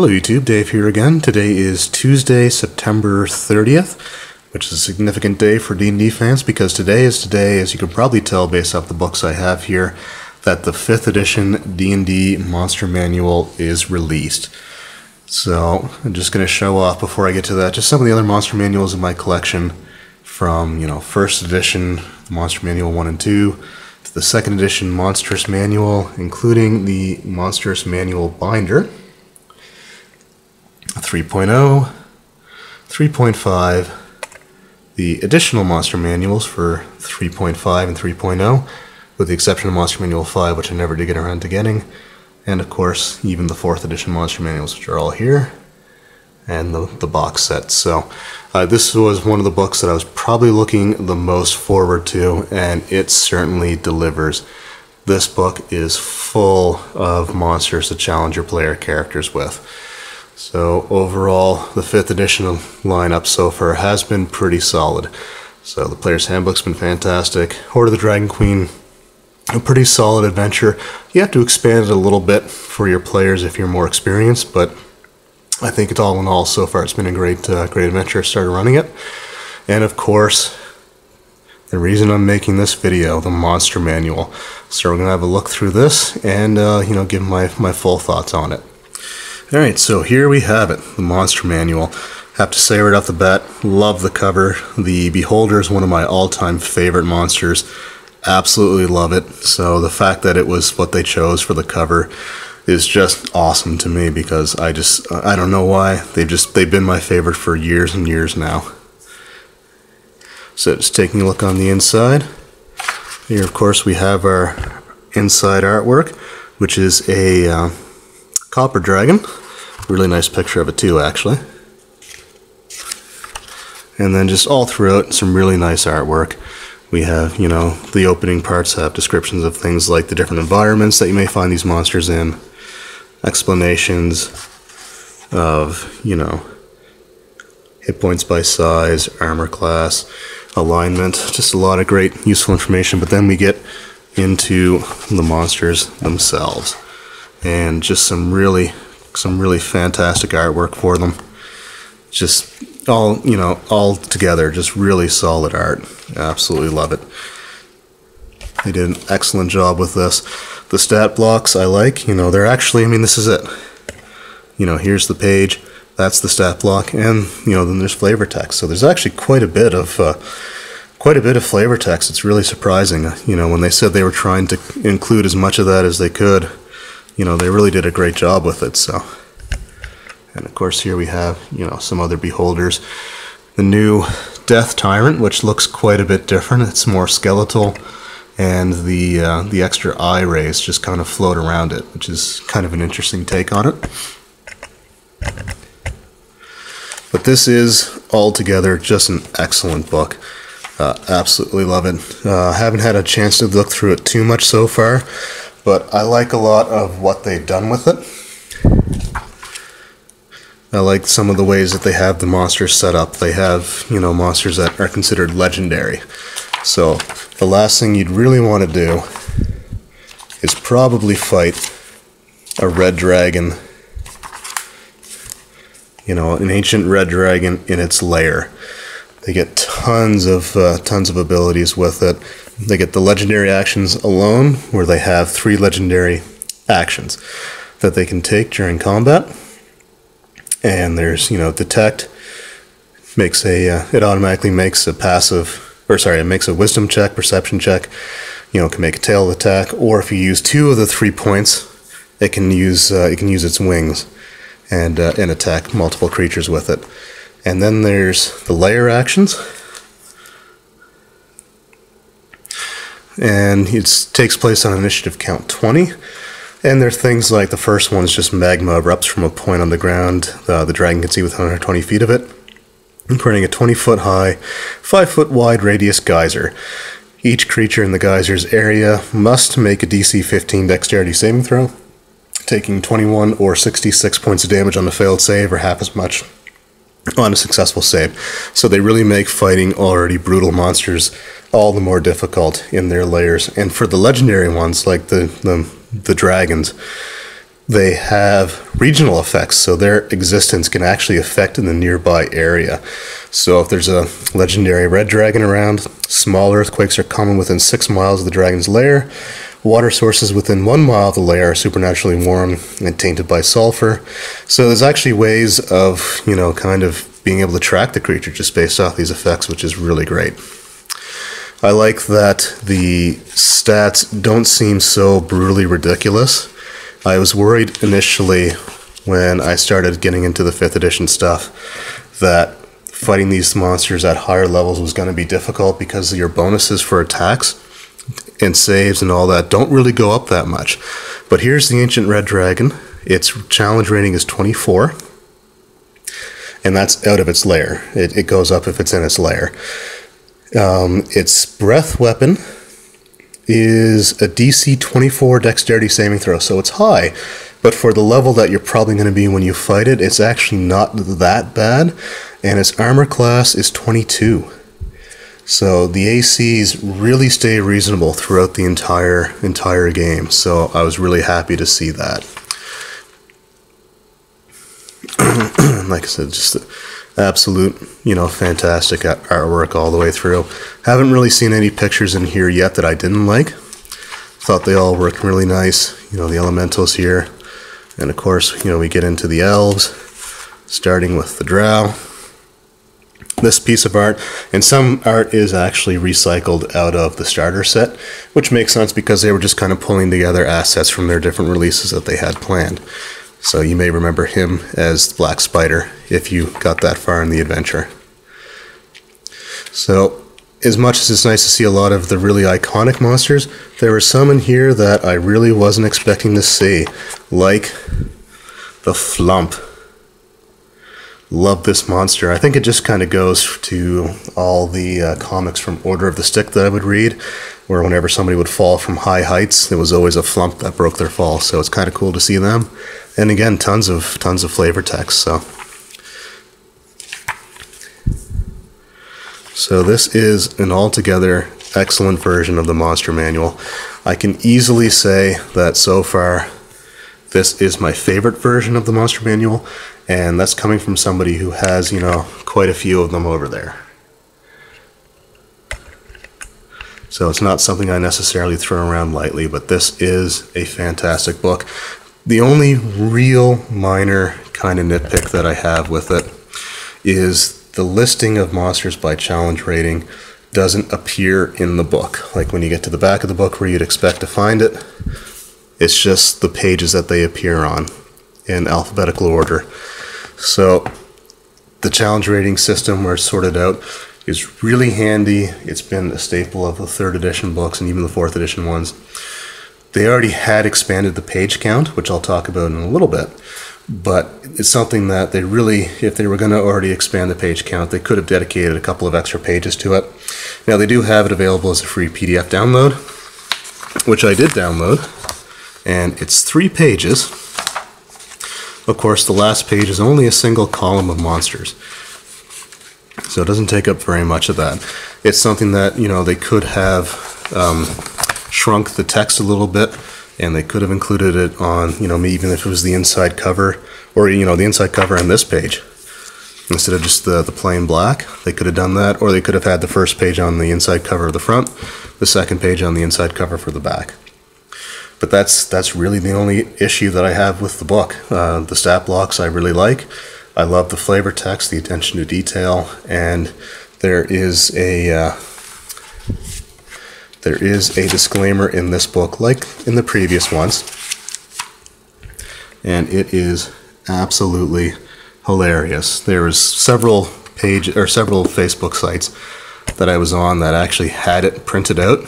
Hello YouTube, Dave here again. Today is Tuesday, September 30th, which is a significant day for D&D fans because today is today, as you can probably tell based off the books I have here, that the 5th edition D&D Monster Manual is released. So I'm just going to show off before I get to that just some of the other Monster Manuals in my collection from, 1st edition, the Monster Manual 1 and 2, to the 2nd edition Monstrous Manual, including the Monstrous Manual Binder, 3.0, 3.5, the additional Monster Manuals for 3.5 and 3.0, with the exception of Monster Manual 5, which I never did get around to getting, and of course even the 4th edition Monster Manuals, which are all here, and the box set. So this was one of the books that I was probably looking the most forward to, and it certainly delivers. This book is full of monsters to challenge your player characters with. So overall, the 5th edition lineup so far has been pretty solid. So the Player's Handbook's been fantastic. Hoard of the Dragon Queen, a pretty solid adventure. You have to expand it a little bit for your players if you're more experienced, but I think it's all in all so far it's been a great adventure. I started running it. And of course, the reason I'm making this video, the Monster Manual. So we're going to have a look through this and give my full thoughts on it. Alright, so here we have it, the Monster Manual. Have to say right off the bat, love the cover. The Beholder is one of my all-time favorite monsters. Absolutely love it. So the fact that it was what they chose for the cover is just awesome to me because I don't know why. They've been my favorite for years and years now. So just taking a look on the inside. Here, of course, we have our inside artwork, which is a copper dragon. Really nice picture of it too, actually. And then just all throughout, some really nice artwork. We have, the opening parts have descriptions of things like the different environments that you may find these monsters in, explanations of, hit points by size, armor class, alignment, just a lot of great useful information. But then we get into the monsters themselves, and just some really fantastic artwork for them. Just all together, just really solid art. Absolutely love it. They did an excellent job with this. The stat blocks I like, they're actually, this is it. Here's the page, that's the stat block, and then there's flavor text. So there's actually quite a bit of flavor text. It's really surprising. When they said they were trying to include as much of that as they could, they really did a great job with it. So, and of course here we have, some other beholders. The new Death Tyrant, which looks quite a bit different. It's more skeletal, and the extra eye rays just kind of float around it, which is kind of an interesting take on it. But this is altogether just an excellent book. Absolutely love it. Haven't had a chance to look through it too much so far, but I like a lot of what they've done with it. I like some of the ways that they have the monsters set up. They have, monsters that are considered legendary. So the last thing you'd really want to do is probably fight a red dragon, an ancient red dragon in its lair. They get tons of abilities with it. They get the legendary actions alone, where they have 3 legendary actions that they can take during combat. And there's, detect makes it automatically makes a it makes a wisdom check, perception check. It can make a tail attack, or if you use 2 of the 3 points, it can use its wings and attack multiple creatures with it. And then there's the layer actions. And it takes place on initiative count 20. And there are things like the first one is just magma erupts from a point on the ground. The dragon can see within 120 feet of it, creating a 20-foot high, 5-foot wide radius geyser. Each creature in the geyser's area must make a DC 15 dexterity saving throw, taking 21 or 66 points of damage on a failed save, or half as much on a successful save. So they really make fighting already brutal monsters all the more difficult in their layers. And for the legendary ones, like the dragons, they have regional effects, so their existence can actually affect in the nearby area. So if there's a legendary red dragon around, small earthquakes are common within 6 miles of the dragon's lair. Water sources within 1 mile of the lair are supernaturally warm and tainted by sulfur. So there's actually ways of, kind of being able to track the creature just based off these effects, which is really great. I like that the stats don't seem so brutally ridiculous. I was worried initially when I started getting into the 5th edition stuff that fighting these monsters at higher levels was going to be difficult because your bonuses for attacks and saves and all that don't really go up that much. But here's the Ancient Red Dragon. Its challenge rating is 24, and that's out of its lair. It goes up if it's in its lair. Its breath weapon is a DC 24 dexterity saving throw, so it's high, but for the level that you're probably going to be when you fight it, it's actually not that bad, and its armor class is 22. So the ACs really stay reasonable throughout the entire game, so I was really happy to see that. Like I said, just absolute, fantastic artwork all the way through. Haven't really seen any pictures in here yet that I didn't like. Thought they all worked really nice. The elementals here. And of course, we get into the elves, starting with the drow. This piece of art, and some art is actually recycled out of the starter set, which makes sense because they were just kind of pulling together assets from their different releases that they had planned. So you may remember him as Black Spider if you got that far in the adventure. So as much as it's nice to see a lot of the really iconic monsters, there were some in here that I really wasn't expecting to see, like the Flump. Love this monster. I think it just kind of goes to all the comics from Order of the Stick that I would read, where whenever somebody would fall from high heights, there was always a Flump that broke their fall. So it's kind of cool to see them. And again, tons of flavor text. So this is an altogether excellent version of the Monster Manual. I can easily say that so far this is my favorite version of the Monster Manual, and that's coming from somebody who has, quite a few of them over there. So it's not something I necessarily throw around lightly, but this is a fantastic book. The only real minor kind of nitpick that I have with it is the listing of monsters by challenge rating doesn't appear in the book. Like when you get to the back of the book where you'd expect to find it, it's just the pages that they appear on in alphabetical order. So the challenge rating system where it's sorted out is really handy. It's been a staple of the 3rd edition books and even the 4th edition ones. They already had expanded the page count, which I'll talk about in a little bit, but it's something that they really, if they were going to already expand the page count, they could have dedicated a couple of extra pages to it. Now they do have it available as a free PDF download, which I did download, and it's 3 pages. Of course, the last page is only a single column of monsters, so it doesn't take up very much of that. It's something that, they could have shrunk the text a little bit, and they could have included it on, even if it was the inside cover, or, the inside cover on this page, instead of just the plain black. They could have done that, or they could have had the first page on the inside cover of the front, the second page on the inside cover for the back. But that's really the only issue that I have with the book. The stat blocks I really like. I love the flavor text, the attention to detail, and there is a disclaimer in this book, like in the previous ones, and it is absolutely hilarious. There was several Facebook sites that I was on that actually had it printed out,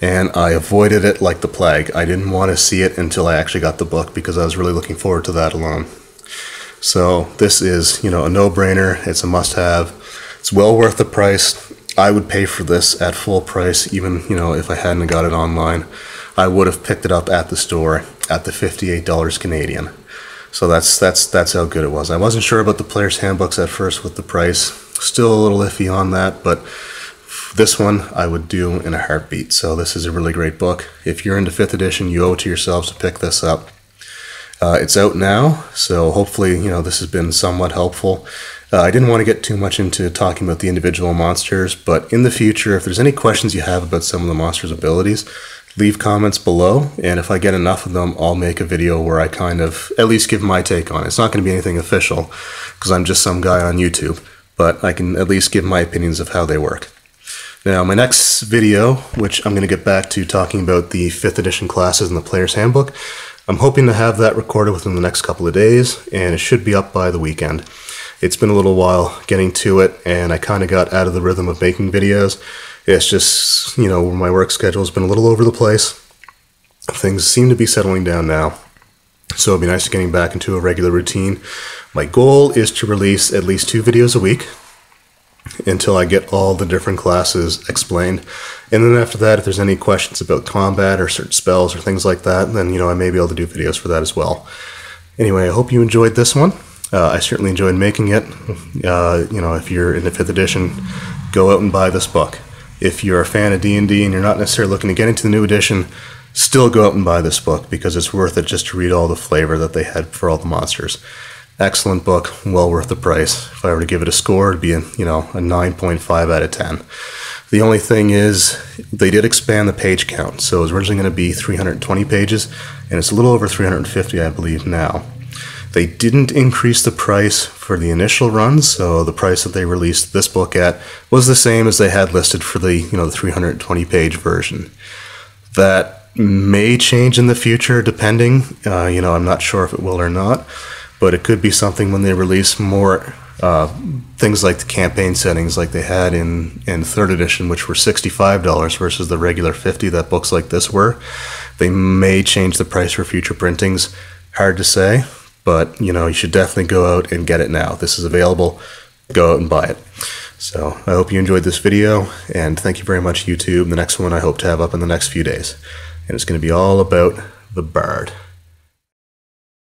and I avoided it like the plague. I didn't want to see it until I actually got the book because I was really looking forward to that alone. So this is, a no-brainer. It's a must-have. It's well worth the price. I would pay for this at full price, even, if I hadn't got it online. I would have picked it up at the store at the $58 Canadian. So that's how good it was. I wasn't sure about the player's handbooks at first with the price. Still a little iffy on that, but this one I would do in a heartbeat. So this is a really great book. If you're into 5th edition, you owe it to yourselves to pick this up. It's out now, so hopefully, this has been somewhat helpful. I didn't want to get too much into talking about the individual monsters, but in the future, if there's any questions you have about some of the monsters' abilities, leave comments below, and if I get enough of them, I'll make a video where I kind of at least give my take on it. It's not going to be anything official, because I'm just some guy on YouTube, but I can at least give my opinions of how they work. Now, my next video, which I'm going to get back to talking about the 5th edition classes in the Player's Handbook, I'm hoping to have that recorded within the next couple of days, and it should be up by the weekend. It's been a little while getting to it, and I kind of got out of the rhythm of making videos. It's just, my work schedule has been a little over the place. Things seem to be settling down now, so it'll be nice getting back into a regular routine. My goal is to release at least 2 videos a week until I get all the different classes explained. And then after that, if there's any questions about combat or certain spells or things like that, then, I may be able to do videos for that as well. Anyway, I hope you enjoyed this one. I certainly enjoyed making it. If you're in the 5th edition, go out and buy this book. If you're a fan of D&D and you're not necessarily looking to get into the new edition, still go out and buy this book because it's worth it just to read all the flavor that they had for all the monsters. Excellent book, well worth the price. If I were to give it a score, it'd be a 9.5 out of 10. The only thing is, they did expand the page count, so it was originally going to be 320 pages, and it's a little over 350, I believe, now. They didn't increase the price for the initial run, so the price that they released this book at was the same as they had listed for the 320-page version. That may change in the future, depending. I'm not sure if it will or not, but it could be something when they release more things like the campaign settings like they had in 3rd edition, which were $65 versus the regular $50 that books like this were. They may change the price for future printings. Hard to say. But, you should definitely go out and get it now. This is available. Go out and buy it. So I hope you enjoyed this video, and thank you very much, YouTube. The next one I hope to have up in the next few days. And it's going to be all about the Bard.